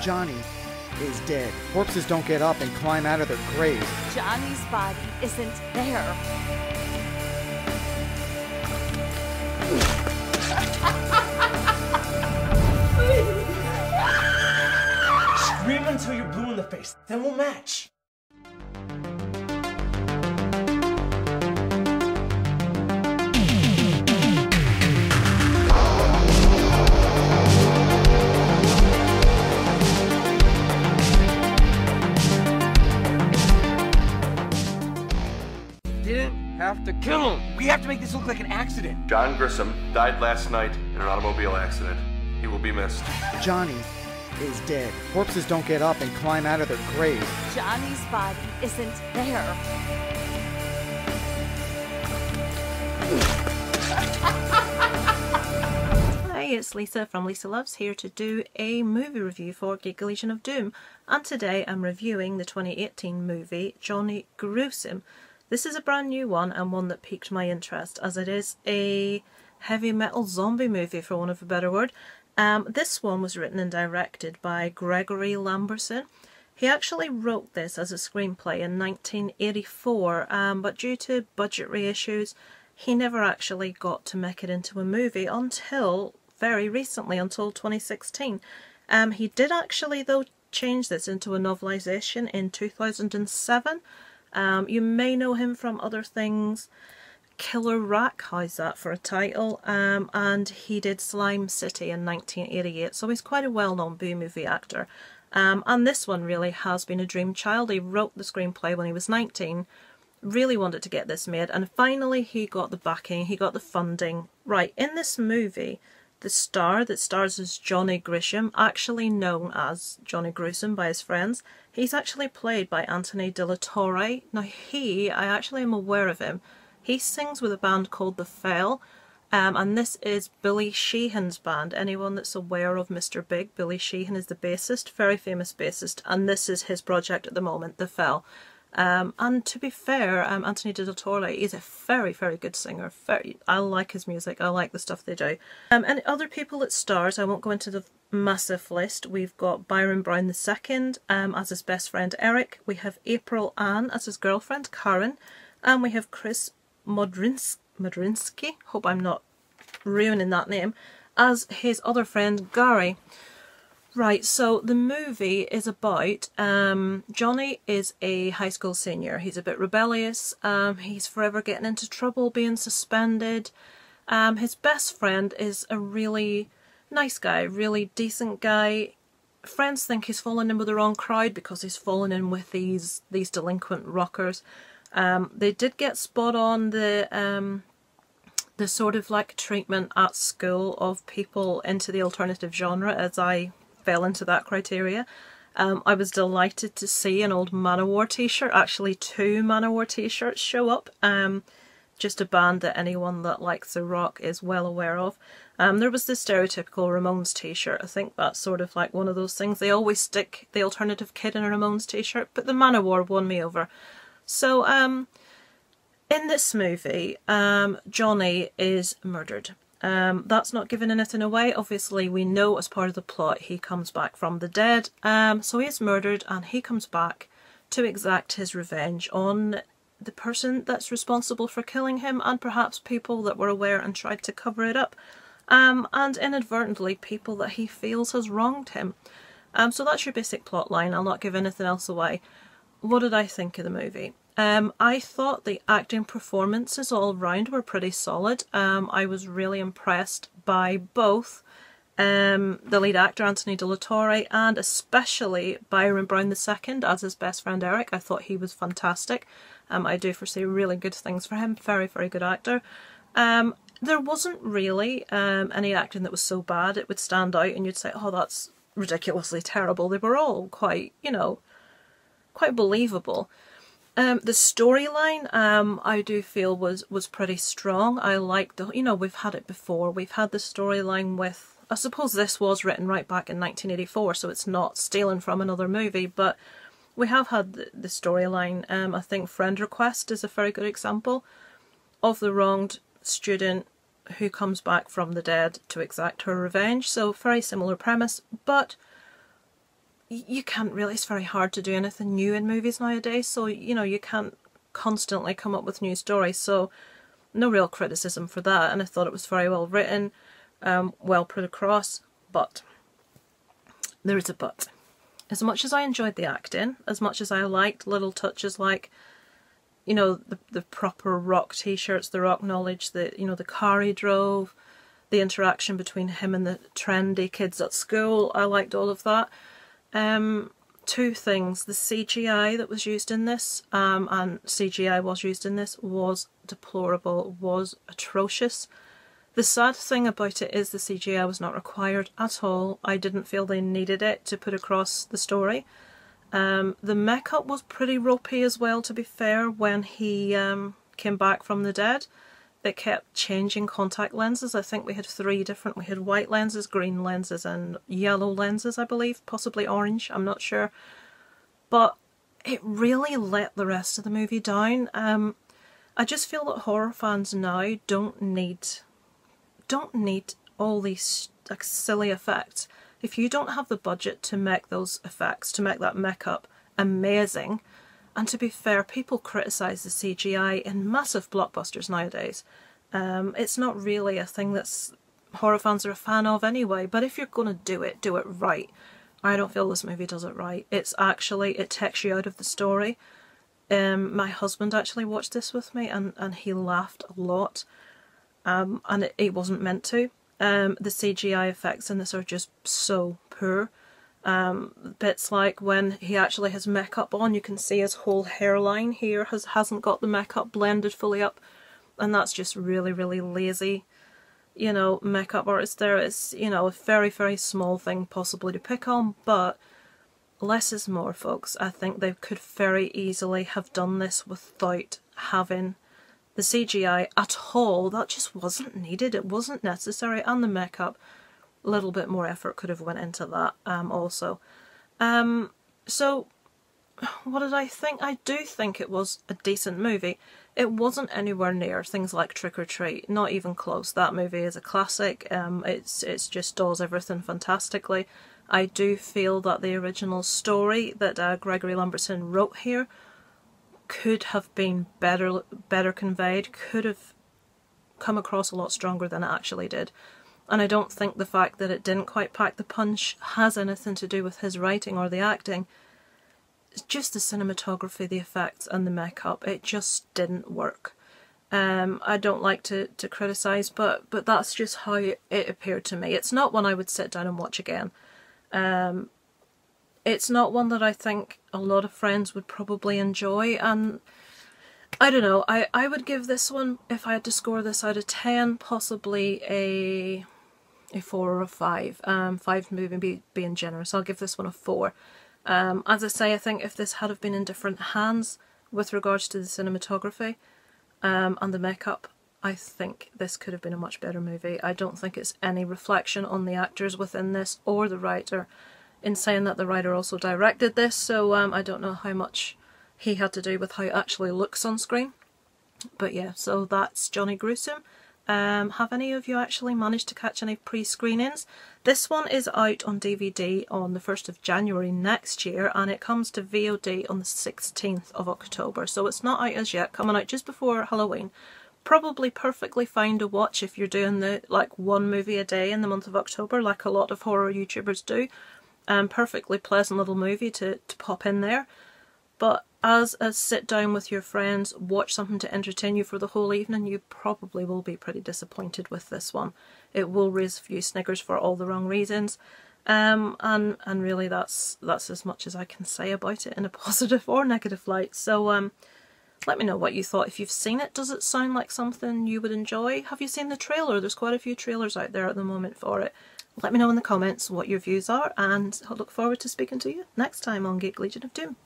Johnny is dead. Corpses don't get up and climb out of their graves. Johnny's body isn't there. Scream until you're blue in the face, then we'll match. Have to kill him. We have to make this look like an accident. John Grissom died last night in an automobile accident. He will be missed. Johnny is dead. Corpses don't get up and climb out of their graves. Johnny's body isn't there. Hi, it's Lisa from Lisa Loves, here to do a movie review for Geek Legion of Doom, and today I'm reviewing the 2018 movie Johnny Gruesome. This is a brand new one and one that piqued my interest, as it is a heavy metal zombie movie, for want of a better word. This one was written and directed by Gregory Lamberson. He actually wrote this as a screenplay in 1984, but due to budgetary issues, he never actually got to make it into a movie until very recently, until 2016. He did actually, though, change this into a novelisation in 2007. You may know him from other things. Killer Rack, how's that for a title? And he did Slime City in 1988, so he's quite a well-known B-movie actor. And this one really has been a dream child. He wrote the screenplay when he was 19, really wanted to get this made, and finally he got the backing, he got the funding. Right, in this movie, the star that stars as Johnny Grisham, actually known as Johnny Gruesome by his friends, he's actually played by Anthony De La Torre. Now I actually am aware of him. He sings with a band called The Fell, and this is Billy Sheehan's band. Anyone that's aware of Mr. Big, Billy Sheehan is the bassist, very famous bassist, and this is his project at the moment, The Fell. And to be fair, Anthony De La Torre is a very, very good singer. I like his music, I like the stuff they do. And other people that stars, I won't go into the massive list. We've got Byron Brown II as his best friend Eric, we have April Ann as his girlfriend Karen, and we have Chris Modrinsky, hope I'm not ruining that name, as his other friend Gary. Right, so the movie is about, Johnny is a high school senior. He's a bit rebellious, he's forever getting into trouble, being suspended. His best friend is a really nice guy, really decent guy. Friends think he's fallen in with the wrong crowd because he's fallen in with these delinquent rockers. They did get spot on the sort of like treatment at school of people into the alternative genre, as I fell into that criteria. I was delighted to see an old Manowar t-shirt, actually 2 Manowar t-shirts show up. Just a band that anyone that likes the rock is well aware of. There was the stereotypical Ramones t-shirt. I think that's sort of like one of those things. They always stick the alternative kid in a Ramones t-shirt, but the Manowar won me over. So in this movie, Johnny is murdered. That's not giving anything away. Obviously we know as part of the plot he comes back from the dead. So he is murdered and he comes back to exact his revenge on the person that's responsible for killing him, and perhaps people that were aware and tried to cover it up. And inadvertently people that he feels has wronged him. So that's your basic plot line. I'll not give anything else away. What did I think of the movie? I thought the acting performances all round were pretty solid. I was really impressed by both the lead actor Anthony De La Torre and especially Byron Brown II as his best friend Eric. I thought he was fantastic. I do foresee really good things for him. Very, very good actor. There wasn't really any acting that was so bad it would stand out and you'd say, oh, that's ridiculously terrible. They were all quite, you know, quite believable. The storyline, I do feel was pretty strong. I like the, you know, we've had it before. We've had the storyline with, I suppose this was written right back in 1984, so it's not stealing from another movie, but we have had the storyline. I think Friend Request is a very good example of the wronged student who comes back from the dead to exact her revenge. So very similar premise, but you can't really, it's very hard to do anything new in movies nowadays, so you know, you can't constantly come up with new stories, so no real criticism for that. And I thought it was very well written, well put across, but there is a but. As much as I enjoyed the acting, as much as I liked little touches like, you know, the proper rock t-shirts, the rock knowledge, the, you know, the car he drove, the interaction between him and the trendy kids at school, I liked all of that. Two things: the CGI that was used in this, and CGI was used in this, was deplorable, was atrocious. The sad thing about it is the CGI was not required at all. I didn't feel they needed it to put across the story. The makeup was pretty ropey as well, to be fair, when he came back from the dead. They kept changing contact lenses. I think we had three different, we had white lenses, green lenses and yellow lenses, I believe, possibly orange, I'm not sure. But it really let the rest of the movie down. I just feel that horror fans now don't need all these like silly effects. If you don't have the budget to make those effects, to make that makeup amazing, and to be fair, people criticise the CGI in massive blockbusters nowadays. It's not really a thing that's horror fans are a fan of anyway, but if you're going to do it right. I don't feel this movie does it right. It's actually, it takes you out of the story. My husband actually watched this with me and he laughed a lot, and it wasn't meant to. The CGI effects in this are just so poor. Bits like when he actually has makeup on, you can see his whole hairline here hasn't got the makeup blended fully up, and that's just really, really lazy, you know, makeup artist there. It's, you know, a very, very small thing possibly to pick on, but less is more, folks. I think they could very easily have done this without having the CGI at all. That just wasn't needed, it wasn't necessary, and the makeup, a little bit more effort could have went into that also. So what did I think? I do think it was a decent movie. It wasn't anywhere near things like Trick or Treat, not even close. That movie is a classic. It's just does everything fantastically. I do feel that the original story that Gregory Lamberson wrote here could have been better conveyed, could have come across a lot stronger than it actually did. And I don't think the fact that it didn't quite pack the punch has anything to do with his writing or the acting. It's just the cinematography, the effects and the makeup. It just didn't work. I don't like to criticise, but that's just how it appeared to me. It's not one I would sit down and watch again. It's not one that I think a lot of friends would probably enjoy, and I don't know, I would give this one, if I had to score this out of 10, possibly a 4 or a 5. 5 maybe being generous. I'll give this one a 4. As I say, I think if this had have been in different hands with regards to the cinematography and the makeup, I think this could have been a much better movie. I don't think it's any reflection on the actors within this or the writer, in saying that the writer also directed this, so I don't know how much he had to do with how it actually looks on screen. But yeah, so that's Johnny Gruesome. Have any of you actually managed to catch any pre-screenings? This one is out on DVD on the 1st of January next year, and it comes to VOD on the 16th of October, so it's not out as yet, coming out just before Halloween. Probably perfectly fine to watch if you're doing the like one movie a day in the month of October, like a lot of horror YouTubers do. Perfectly pleasant little movie to pop in there. But as a sit down with your friends, watch something to entertain you for the whole evening, you probably will be pretty disappointed with this one. It will raise a few sniggers for all the wrong reasons. And really that's as much as I can say about it in a positive or negative light. So let me know what you thought. If you've seen it, does it sound like something you would enjoy? Have you seen the trailer? There's quite a few trailers out there at the moment for it. Let me know in the comments what your views are, and I'll look forward to speaking to you next time on Geek Legion of Doom.